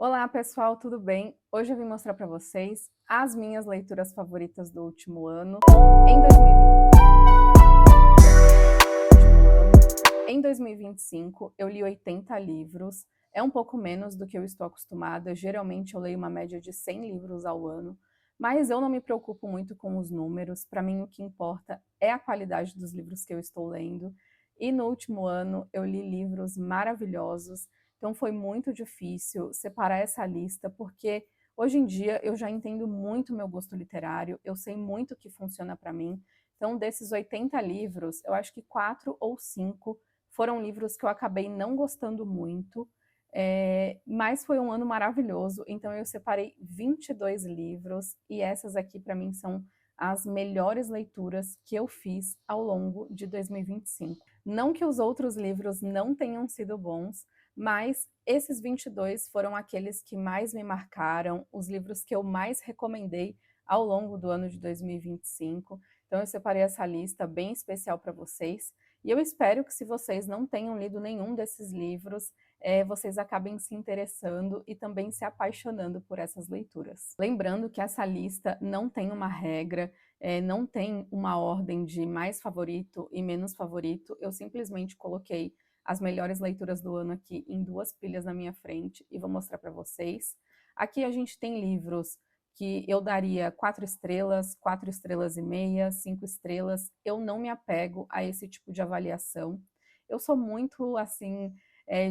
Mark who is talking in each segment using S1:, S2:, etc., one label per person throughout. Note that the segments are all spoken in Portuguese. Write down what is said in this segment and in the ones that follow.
S1: Olá pessoal, tudo bem? Hoje eu vim mostrar para vocês as minhas leituras favoritas do último ano. Em 2025 eu li 80 livros, é um pouco menos do que eu estou acostumada, geralmente eu leio uma média de 100 livros ao ano, mas eu não me preocupo muito com os números, para mim o que importa é a qualidade dos livros que eu estou lendo, e no último ano eu li livros maravilhosos. Então foi muito difícil separar essa lista, porque hoje em dia eu já entendo muito meu gosto literário, eu sei muito o que funciona para mim. Então, desses 80 livros, eu acho que 4 ou 5 foram livros que eu acabei não gostando muito, mas foi um ano maravilhoso, então eu separei 22 livros, e essas aqui para mim são as melhores leituras que eu fiz ao longo de 2025. Não que os outros livros não tenham sido bons, mas esses 22 foram aqueles que mais me marcaram, os livros que eu mais recomendei ao longo do ano de 2025. Então eu separei essa lista bem especial para vocês, e eu espero que, se vocês não tenham lido nenhum desses livros, vocês acabem se interessando e também se apaixonando por essas leituras. Lembrando que essa lista não tem uma regra, não tem uma ordem de mais favorito e menos favorito, eu simplesmente coloquei as melhores leituras do ano aqui em duas pilhas na minha frente e vou mostrar para vocês. Aqui a gente tem livros que eu daria 4 estrelas e meia, 5 estrelas. Eu não me apego a esse tipo de avaliação. Eu sou muito, assim,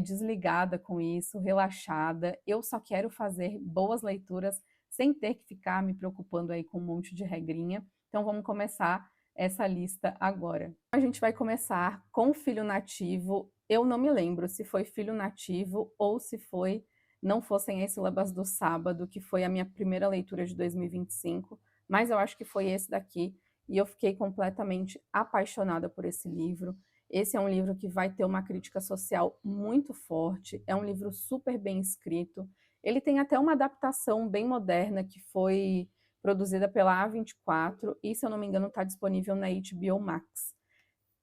S1: desligada com isso, relaxada. Eu só quero fazer boas leituras sem ter que ficar me preocupando aí com um monte de regrinha. Então vamos começar essa lista agora. A gente vai começar com Filho Nativo. Eu não me lembro se foi Filho Nativo ou se foi Não Fossem as Sílabas do Sábado, que foi a minha primeira leitura de 2025, mas eu acho que foi esse daqui, e eu fiquei completamente apaixonada por esse livro. Esse é um livro que vai ter uma crítica social muito forte, é um livro super bem escrito, ele tem até uma adaptação bem moderna que foi produzida pela A24, e se eu não me engano está disponível na HBO Max.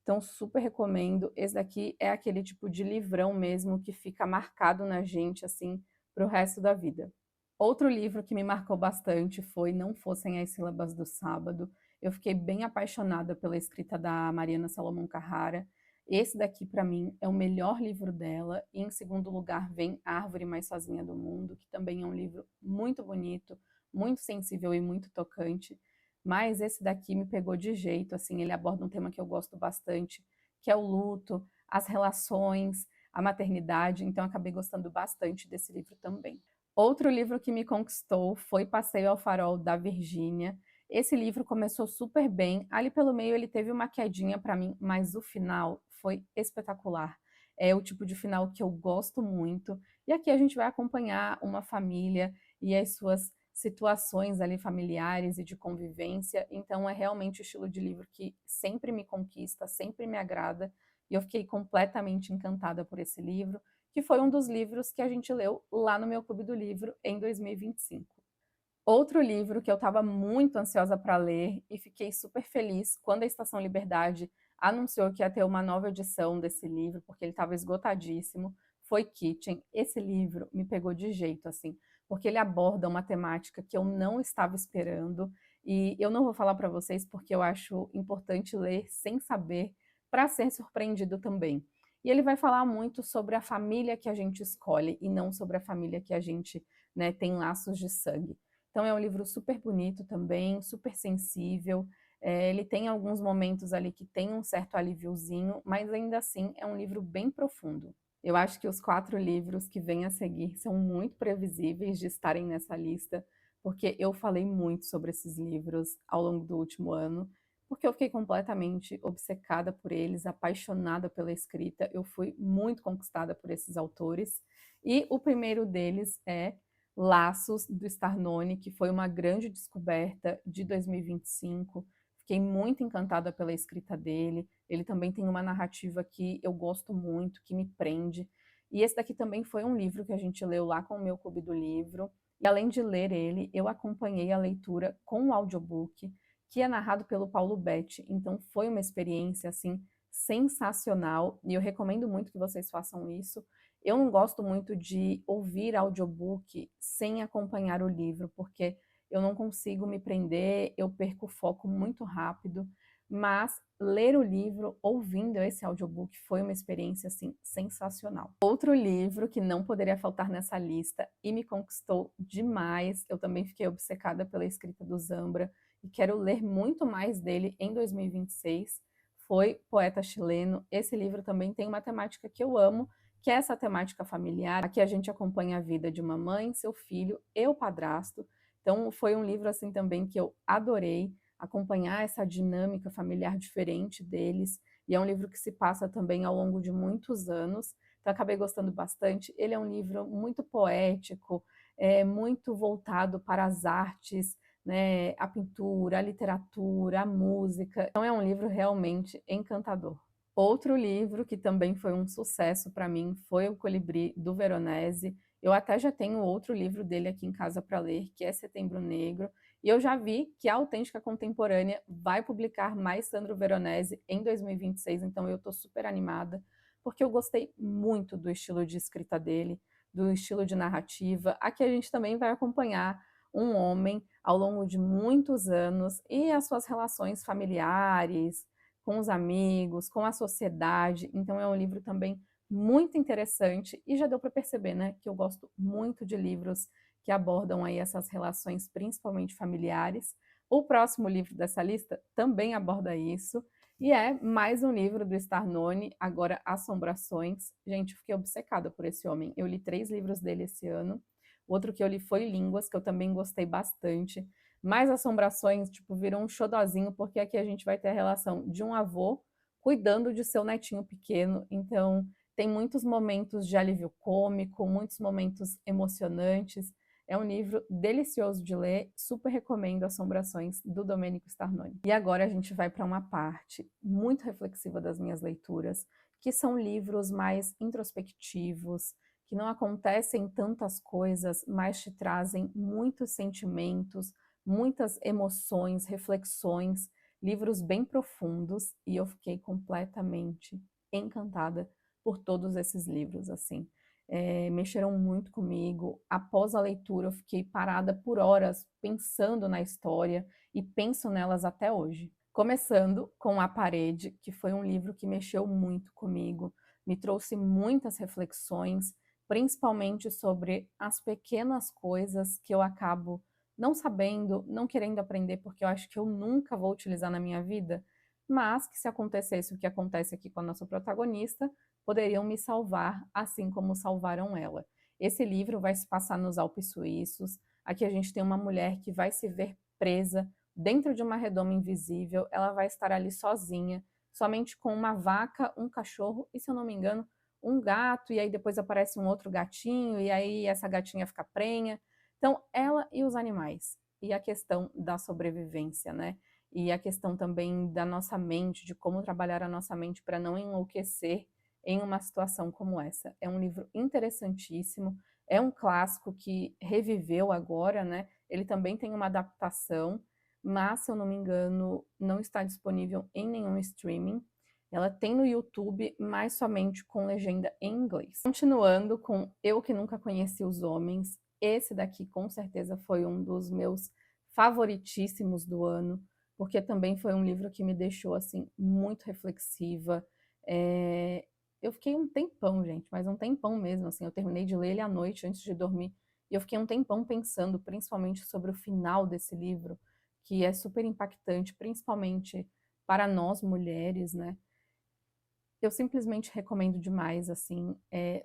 S1: Então super recomendo. Esse daqui é aquele tipo de livrão mesmo que fica marcado na gente assim para o resto da vida. Outro livro que me marcou bastante foi Não Fossem as Sílabas do Sábado. Eu fiquei bem apaixonada pela escrita da Mariana Salomão Carrara. Esse daqui, para mim, é o melhor livro dela. E em segundo lugar vem A Árvore Mais Sozinha do Mundo, que também é um livro muito bonito, muito sensível e muito tocante. Mas esse daqui me pegou de jeito, assim, ele aborda um tema que eu gosto bastante, que é o luto, as relações, a maternidade, então acabei gostando bastante desse livro também. Outro livro que me conquistou foi Passeio ao Farol, da Virgínia. Esse livro começou super bem, ali pelo meio ele teve uma quedinha para mim, mas o final foi espetacular. É o tipo de final que eu gosto muito, e aqui a gente vai acompanhar uma família e as suas situações ali familiares e de convivência, então é realmente o estilo de livro que sempre me conquista, sempre me agrada, e eu fiquei completamente encantada por esse livro, que foi um dos livros que a gente leu lá no meu Clube do Livro em 2025. Outro livro que eu estava muito ansiosa para ler e fiquei super feliz quando a Estação Liberdade anunciou que ia ter uma nova edição desse livro, porque ele estava esgotadíssimo, foi Kitchen. Esse livro me pegou de jeito, assim, porque ele aborda uma temática que eu não estava esperando, e eu não vou falar para vocês porque eu acho importante ler sem saber, para ser surpreendido também. E ele vai falar muito sobre a família que a gente escolhe e não sobre a família que a gente, né, tem laços de sangue. Então é um livro super bonito também, super sensível, ele tem alguns momentos ali que tem um certo alíviozinho, mas ainda assim é um livro bem profundo. Eu acho que os 4 livros que vêm a seguir são muito previsíveis de estarem nessa lista, porque eu falei muito sobre esses livros ao longo do último ano, porque eu fiquei completamente obcecada por eles, apaixonada pela escrita, eu fui muito conquistada por esses autores, e o primeiro deles é Laços, do Starnone, que foi uma grande descoberta de 2025. Fiquei muito encantada pela escrita dele. Ele também tem uma narrativa que eu gosto muito, que me prende. E esse daqui também foi um livro que a gente leu lá com o meu Clube do Livro. E além de ler ele, eu acompanhei a leitura com o audiobook, que é narrado pelo Paulo Betti. Então foi uma experiência assim sensacional e eu recomendo muito que vocês façam isso. Eu não gosto muito de ouvir audiobook sem acompanhar o livro, porque eu não consigo me prender, eu perco o foco muito rápido, mas ler o livro ouvindo esse audiobook foi uma experiência, assim, sensacional. Outro livro que não poderia faltar nessa lista e me conquistou demais, eu também fiquei obcecada pela escrita do Zambra e quero ler muito mais dele em 2026, foi Poeta Chileno. Esse livro também tem uma temática que eu amo, que é essa temática familiar. Aqui a gente acompanha a vida de uma mãe, seu filho e o padrasto. Então foi um livro assim também que eu adorei acompanhar essa dinâmica familiar diferente deles. E é um livro que se passa também ao longo de muitos anos. Então acabei gostando bastante. Ele é um livro muito poético, muito voltado para as artes, né, a pintura, a literatura, a música. Então é um livro realmente encantador. Outro livro que também foi um sucesso para mim foi O Colibri, do Veronese. Eu até já tenho outro livro dele aqui em casa para ler, que é Setembro Negro. E eu já vi que a Autêntica Contemporânea vai publicar mais Sandro Veronese em 2026, então eu estou super animada, porque eu gostei muito do estilo de escrita dele, do estilo de narrativa. Aqui a gente também vai acompanhar um homem ao longo de muitos anos e as suas relações familiares, com os amigos, com a sociedade. Então é um livro também muito interessante e já deu para perceber, né, que eu gosto muito de livros que abordam aí essas relações, principalmente familiares. O próximo livro dessa lista também aborda isso e é mais um livro do Starnone, agora Assombrações. Gente, eu fiquei obcecada por esse homem. Eu li 3 livros dele esse ano. O outro que eu li foi Línguas, que eu também gostei bastante. Mais Assombrações, tipo, virou um xodozinho, porque aqui a gente vai ter a relação de um avô cuidando de seu netinho pequeno. Então, tem muitos momentos de alívio cômico, muitos momentos emocionantes. É um livro delicioso de ler, super recomendo Assombrações, do Domenico Starnone. E agora a gente vai para uma parte muito reflexiva das minhas leituras, que são livros mais introspectivos, que não acontecem tantas coisas, mas te trazem muitos sentimentos, muitas emoções, reflexões, livros bem profundos, e eu fiquei completamente encantada por todos esses livros, assim. Mexeram muito comigo. Após a leitura, eu fiquei parada por horas pensando na história e penso nelas até hoje. Começando com A Parede, que foi um livro que mexeu muito comigo, me trouxe muitas reflexões, principalmente sobre as pequenas coisas que eu acabo não sabendo, não querendo aprender, porque eu acho que eu nunca vou utilizar na minha vida, mas que se acontecesse o que acontece aqui com a nossa protagonista, poderiam me salvar, assim como salvaram ela. Esse livro vai se passar nos Alpes Suíços. Aqui a gente tem uma mulher que vai se ver presa dentro de uma redoma invisível. Ela vai estar ali sozinha, somente com uma vaca, um cachorro e, se eu não me engano, um gato, e aí depois aparece um outro gatinho, e aí essa gatinha fica prenha. Então, ela e os animais. E a questão da sobrevivência, né? E a questão também da nossa mente, de como trabalhar a nossa mente para não enlouquecer em uma situação como essa. É um livro interessantíssimo, é um clássico que reviveu agora, né? Ele também tem uma adaptação, mas, se eu não me engano, não está disponível em nenhum streaming. Ela tem no YouTube, mas somente com legenda em inglês. Continuando com Eu Que Nunca Conheci os Homens, esse daqui com certeza foi um dos meus favoritíssimos do ano, porque também foi um livro que me deixou assim muito reflexiva. Eu fiquei um tempão, gente, mas um tempão mesmo, assim, eu terminei de ler ele à noite antes de dormir, e eu fiquei um tempão pensando, principalmente sobre o final desse livro, que é super impactante, principalmente para nós mulheres, né? Eu simplesmente recomendo demais, assim,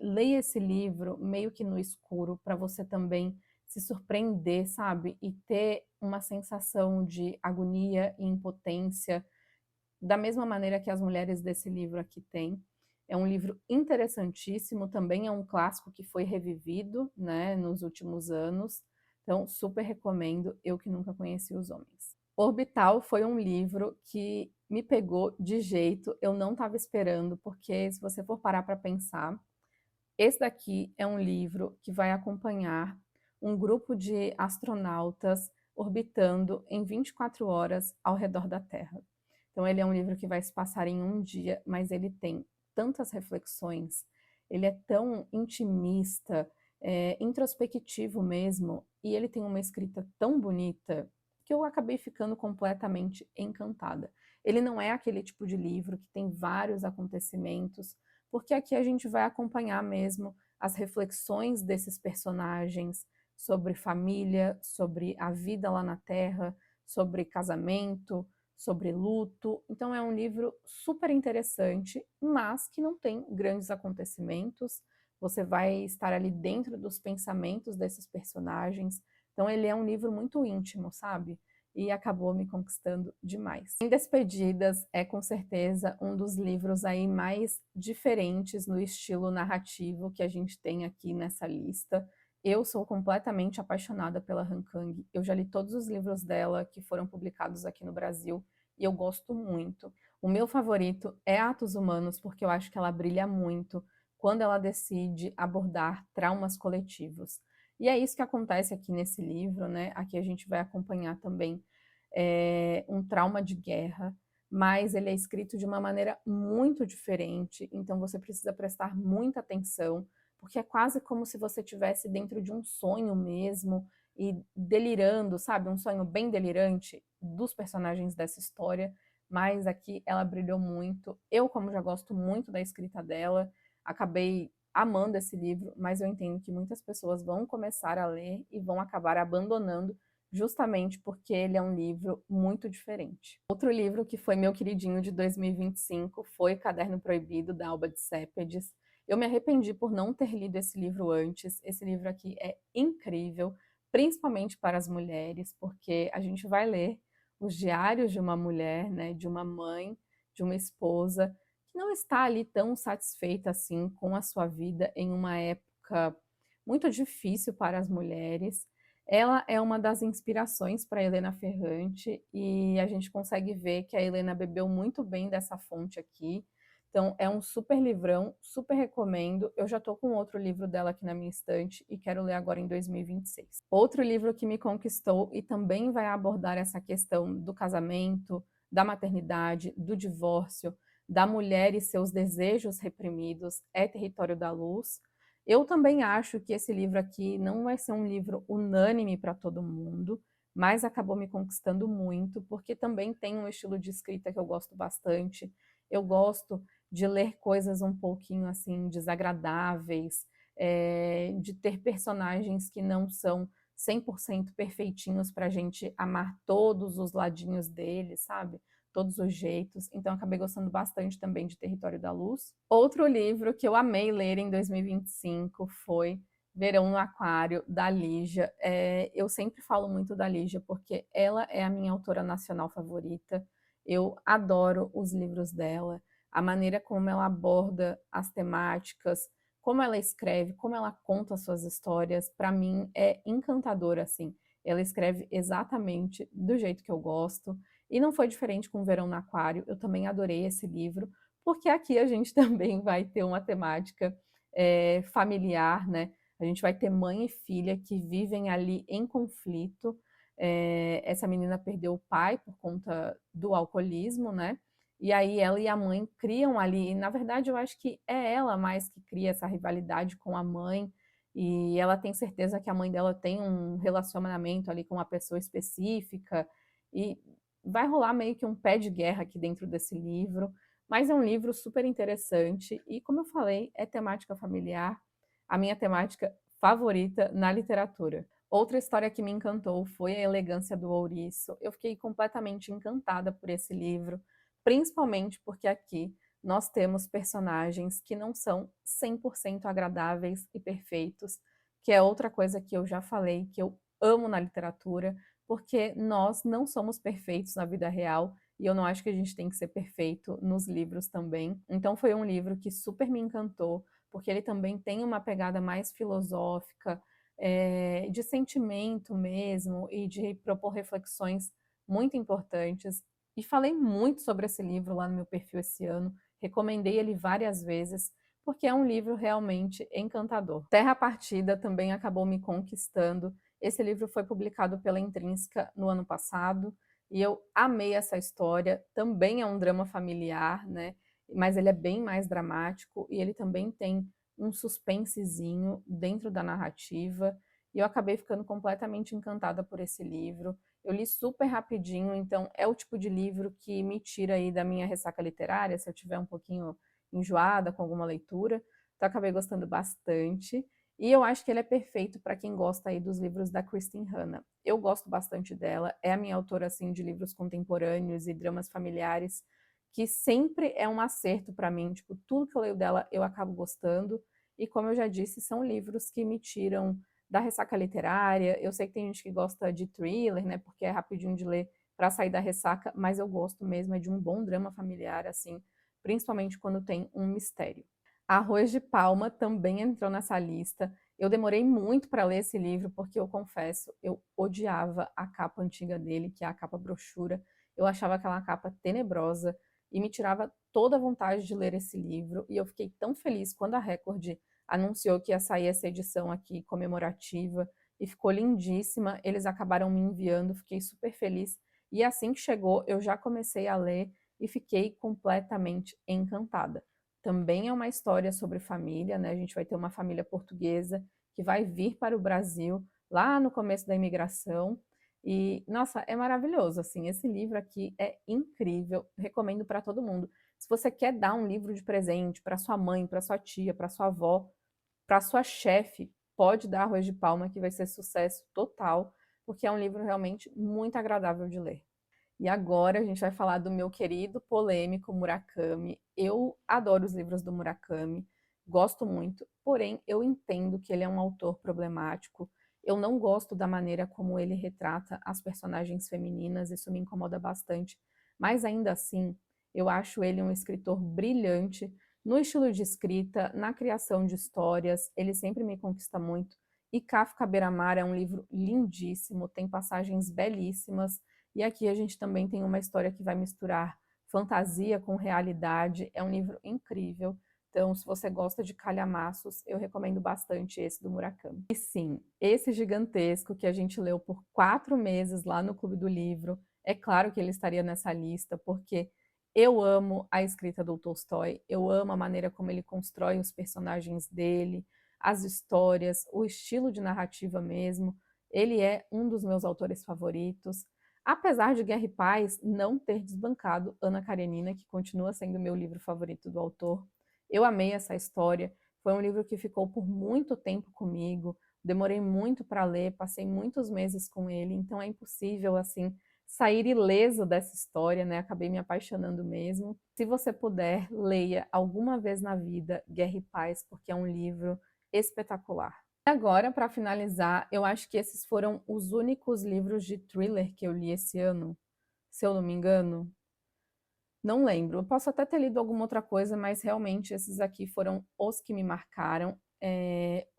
S1: leia esse livro meio que no escuro, para você também se surpreender, sabe? E ter uma sensação de agonia e impotência, da mesma maneira que as mulheres desse livro aqui têm. É um livro interessantíssimo, também é um clássico que foi revivido, né, nos últimos anos. Então, super recomendo, Eu Que Nunca Conheci os Homens. Orbital foi um livro que me pegou de jeito, eu não estava esperando, porque se você for parar para pensar, esse daqui é um livro que vai acompanhar um grupo de astronautas orbitando em 24 horas ao redor da Terra. Então ele é um livro que vai se passar em um dia, mas ele tem tantas reflexões, ele é tão intimista, introspectivo mesmo, e ele tem uma escrita tão bonita, que eu acabei ficando completamente encantada. Ele não é aquele tipo de livro que tem vários acontecimentos, porque aqui a gente vai acompanhar mesmo as reflexões desses personagens sobre família, sobre a vida lá na Terra, sobre casamento, sobre luto. Então é um livro super interessante, mas que não tem grandes acontecimentos. Você vai estar ali dentro dos pensamentos desses personagens. Então ele é um livro muito íntimo, sabe? E acabou me conquistando demais. Em Despedidas é com certeza um dos livros aí mais diferentes no estilo narrativo que a gente tem aqui nessa lista. Eu sou completamente apaixonada pela Han Kang. Eu já li todos os livros dela que foram publicados aqui no Brasil e eu gosto muito. O meu favorito é Atos Humanos, porque eu acho que ela brilha muito quando ela decide abordar traumas coletivos. E é isso que acontece aqui nesse livro, né? Aqui a gente vai acompanhar também um trauma de guerra, mas ele é escrito de uma maneira muito diferente, então você precisa prestar muita atenção, porque é quase como se você estivesse dentro de um sonho mesmo e delirando, sabe? Um sonho bem delirante dos personagens dessa história, mas aqui ela brilhou muito. Eu, como já gosto muito da escrita dela, acabei amando esse livro, mas eu entendo que muitas pessoas vão começar a ler e vão acabar abandonando justamente porque ele é um livro muito diferente. Outro livro que foi meu queridinho de 2025 foi Caderno Proibido, da Alba de Céspedes. Eu me arrependi por não ter lido esse livro antes. Esse livro aqui é incrível, principalmente para as mulheres, porque a gente vai ler os diários de uma mulher, né, de uma mãe, de uma esposa, que não está ali tão satisfeita assim com a sua vida em uma época muito difícil para as mulheres. Ela é uma das inspirações para Helena Ferrante e a gente consegue ver que a Helena bebeu muito bem dessa fonte aqui. Então é um super livrão, super recomendo. Eu já estou com outro livro dela aqui na minha estante e quero ler agora em 2026. Outro livro que me conquistou e também vai abordar essa questão do casamento, da maternidade, do divórcio, da mulher e seus desejos reprimidos é Território da Luz. Eu também acho que esse livro aqui não vai ser um livro unânime para todo mundo, mas acabou me conquistando muito, porque também tem um estilo de escrita que eu gosto bastante. Eu gosto de ler coisas um pouquinho assim desagradáveis, de ter personagens que não são 100% perfeitinhos para a gente amar todos os ladinhos deles, sabe? Todos os jeitos. Então, acabei gostando bastante também de Território da Luz. Outro livro que eu amei ler em 2025 foi Verão no Aquário, da Lígia. Eu sempre falo muito da Lígia porque ela é a minha autora nacional favorita. Eu adoro os livros dela, a maneira como ela aborda as temáticas, como ela escreve, como ela conta suas histórias, para mim é encantadora, assim. Ela escreve exatamente do jeito que eu gosto. E não foi diferente com o Verão no Aquário, eu também adorei esse livro, porque aqui a gente também vai ter uma temática familiar, né? A gente vai ter mãe e filha que vivem ali em conflito. Essa menina perdeu o pai por conta do alcoolismo, né? E aí ela e a mãe criam ali, e na verdade eu acho que é ela mais que cria essa rivalidade com a mãe, e ela tem certeza que a mãe dela tem um relacionamento ali com uma pessoa específica, e vai rolar meio que um pé de guerra aqui dentro desse livro, mas é um livro super interessante e, como eu falei, é temática familiar, a minha temática favorita na literatura. Outra história que me encantou foi A Elegância do Ouriço. Eu fiquei completamente encantada por esse livro, principalmente porque aqui nós temos personagens que não são 100% agradáveis e perfeitos, que é outra coisa que eu já falei, que eu amo na literatura, porque nós não somos perfeitos na vida real e eu não acho que a gente tem que ser perfeito nos livros também. Então foi um livro que super me encantou, porque ele também tem uma pegada mais filosófica, de sentimento mesmo e de propor reflexões muito importantes. E falei muito sobre esse livro lá no meu perfil esse ano, recomendei ele várias vezes, porque é um livro realmente encantador. Terra Partida também acabou me conquistando. Esse livro foi publicado pela Intrínseca no ano passado e eu amei essa história. Também é um drama familiar, né? Mas ele é bem mais dramático e ele também tem um suspensezinho dentro da narrativa, e eu acabei ficando completamente encantada por esse livro. Eu li super rapidinho, então é o tipo de livro que me tira aí da minha ressaca literária, se eu tiver um pouquinho enjoada com alguma leitura, então acabei gostando bastante. E eu acho que ele é perfeito para quem gosta aí dos livros da Kristin Hannah. Eu gosto bastante dela, é a minha autora assim de livros contemporâneos e dramas familiares, que sempre é um acerto para mim, tipo, tudo que eu leio dela eu acabo gostando, e como eu já disse, são livros que me tiram da ressaca literária. Eu sei que tem gente que gosta de thriller, né, porque é rapidinho de ler para sair da ressaca, mas eu gosto mesmo é de um bom drama familiar, assim, principalmente quando tem um mistério. Arroz de Palma também entrou nessa lista. Eu demorei muito para ler esse livro, porque eu confesso, eu odiava a capa antiga dele, que é a capa brochura. Eu achava aquela capa tenebrosa e me tirava toda a vontade de ler esse livro. E eu fiquei tão feliz quando a Record anunciou que ia sair essa edição aqui comemorativa e ficou lindíssima. Eles acabaram me enviando, fiquei super feliz. E assim que chegou, eu já comecei a ler e fiquei completamente encantada. Também é uma história sobre família, né? A gente vai ter uma família portuguesa que vai vir para o Brasil lá no começo da imigração. E, nossa, é maravilhoso, assim, esse livro aqui é incrível, recomendo para todo mundo. Se você quer dar um livro de presente para sua mãe, para sua tia, para sua avó, para sua chefe, pode dar Arroz de Palma, que vai ser sucesso total, porque é um livro realmente muito agradável de ler. E agora a gente vai falar do meu querido polêmico Murakami. Eu adoro os livros do Murakami, gosto muito, porém eu entendo que ele é um autor problemático. Eu não gosto da maneira como ele retrata as personagens femininas, isso me incomoda bastante, mas ainda assim, eu acho ele um escritor brilhante no estilo de escrita, na criação de histórias, ele sempre me conquista muito. E Kafka Beira-Mar é um livro lindíssimo, tem passagens belíssimas, e aqui a gente também tem uma história que vai misturar fantasia com realidade. É um livro incrível. Então, se você gosta de calhamaços, eu recomendo bastante esse do Murakami. E sim, esse gigantesco que a gente leu por 4 meses lá no Clube do Livro, é claro que ele estaria nessa lista, porque eu amo a escrita do Tolstói, eu amo a maneira como ele constrói os personagens dele, as histórias, o estilo de narrativa mesmo. Ele é um dos meus autores favoritos. Apesar de Guerra e Paz não ter desbancado Ana Karenina, que continua sendo meu livro favorito do autor, eu amei essa história. Foi um livro que ficou por muito tempo comigo, demorei muito para ler, passei muitos meses com ele, então é impossível, assim, sair ileso dessa história, né? Acabei me apaixonando mesmo. Se você puder, leia alguma vez na vida Guerra e Paz, porque é um livro espetacular. Agora, para finalizar, eu acho que esses foram os únicos livros de thriller que eu li esse ano, se eu não me engano. Não lembro. Eu posso até ter lido alguma outra coisa, mas realmente esses aqui foram os que me marcaram.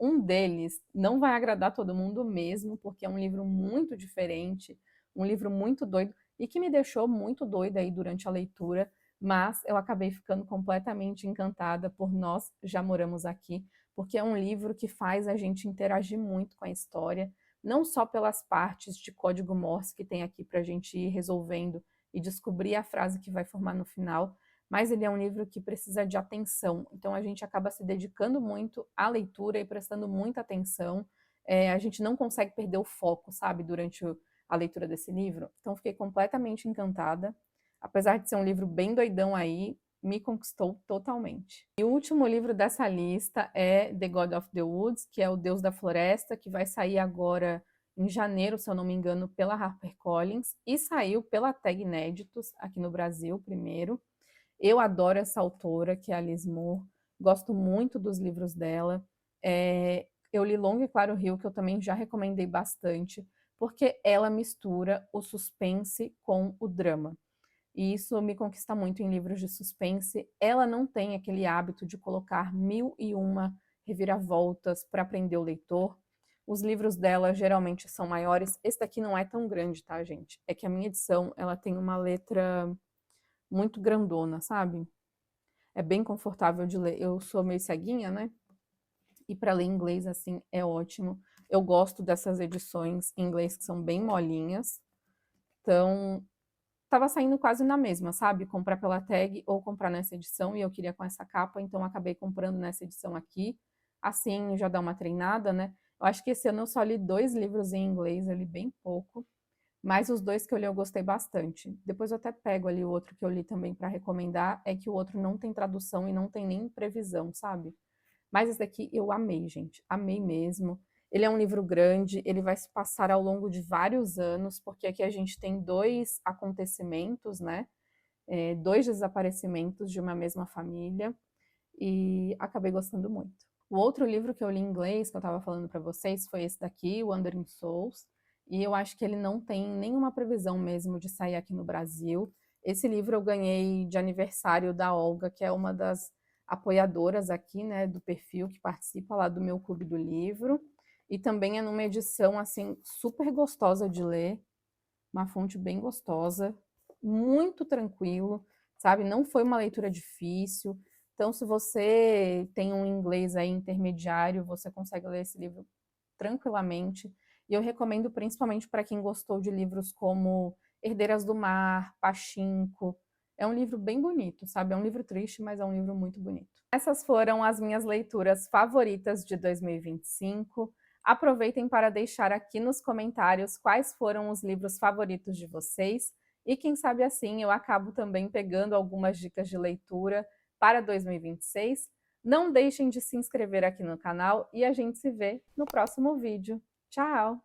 S1: Um deles não vai agradar todo mundo mesmo, porque é um livro muito diferente, um livro muito doido e que me deixou muito doida aí durante a leitura, mas eu acabei ficando completamente encantada por Nós Já Moramos Aqui, porque é um livro que faz a gente interagir muito com a história, não só pelas partes de código Morse que tem aqui para a gente ir resolvendo e descobrir a frase que vai formar no final, mas ele é um livro que precisa de atenção, então a gente acaba se dedicando muito à leitura e prestando muita atenção, a gente não consegue perder o foco, sabe, durante a leitura desse livro, então fiquei completamente encantada, apesar de ser um livro bem doidão aí, me conquistou totalmente. E o último livro dessa lista é The God of the Woods, que é o Deus da Floresta, que vai sair agora em janeiro, se eu não me engano, pela HarperCollins, e saiu pela Tag Inéditos, aqui no Brasil, primeiro. Eu adoro essa autora, que é a Liz Moore, gosto muito dos livros dela. Eu li Long e Claro Rio, que eu também já recomendei bastante, porque ela mistura o suspense com o drama. E isso me conquista muito em livros de suspense. Ela não tem aquele hábito de colocar 1001 reviravoltas para prender o leitor. Os livros dela geralmente são maiores. Esse daqui não é tão grande, tá, gente? É que a minha edição, ela tem uma letra muito grandona, sabe? É bem confortável de ler. Eu sou meio ceguinha, né? E para ler em inglês, assim, é ótimo. Eu gosto dessas edições em inglês que são bem molinhas. Então, tava saindo quase na mesma, sabe? Comprar pela tag ou comprar nessa edição, e eu queria com essa capa, então acabei comprando nessa edição aqui. assim, já dar uma treinada, né. Eu acho que esse ano eu só li 2 livros em inglês, eu li bem pouco, mas os 2 que eu li eu gostei bastante. Depois eu até pego ali o outro que eu li também para recomendar, é que o outro não tem tradução e não tem nem previsão, sabe. Mas esse daqui eu amei, gente, amei mesmo. Ele é um livro grande, ele vai se passar ao longo de vários anos, porque aqui a gente tem 2 acontecimentos, né, 2 desaparecimentos de uma mesma família, e acabei gostando muito. O outro livro que eu li em inglês, que eu estava falando para vocês, foi esse daqui, Wandering Souls, e eu acho que ele não tem nenhuma previsão mesmo de sair aqui no Brasil. Esse livro eu ganhei de aniversário da Olga, que é uma das apoiadoras aqui, né, do perfil, que participa lá do meu clube do livro, e também é numa edição, assim, super gostosa de ler, uma fonte bem gostosa, muito tranquilo, sabe? Não foi uma leitura difícil. Então, se você tem um inglês aí intermediário, você consegue ler esse livro tranquilamente. E eu recomendo principalmente para quem gostou de livros como Herdeiras do Mar, Pachinko. É um livro bem bonito, sabe? É um livro triste, mas é um livro muito bonito. Essas foram as minhas leituras favoritas de 2025. Aproveitem para deixar aqui nos comentários quais foram os livros favoritos de vocês e quem sabe assim eu acabo também pegando algumas dicas de leitura para 2026. Não deixem de se inscrever aqui no canal e a gente se vê no próximo vídeo. Tchau!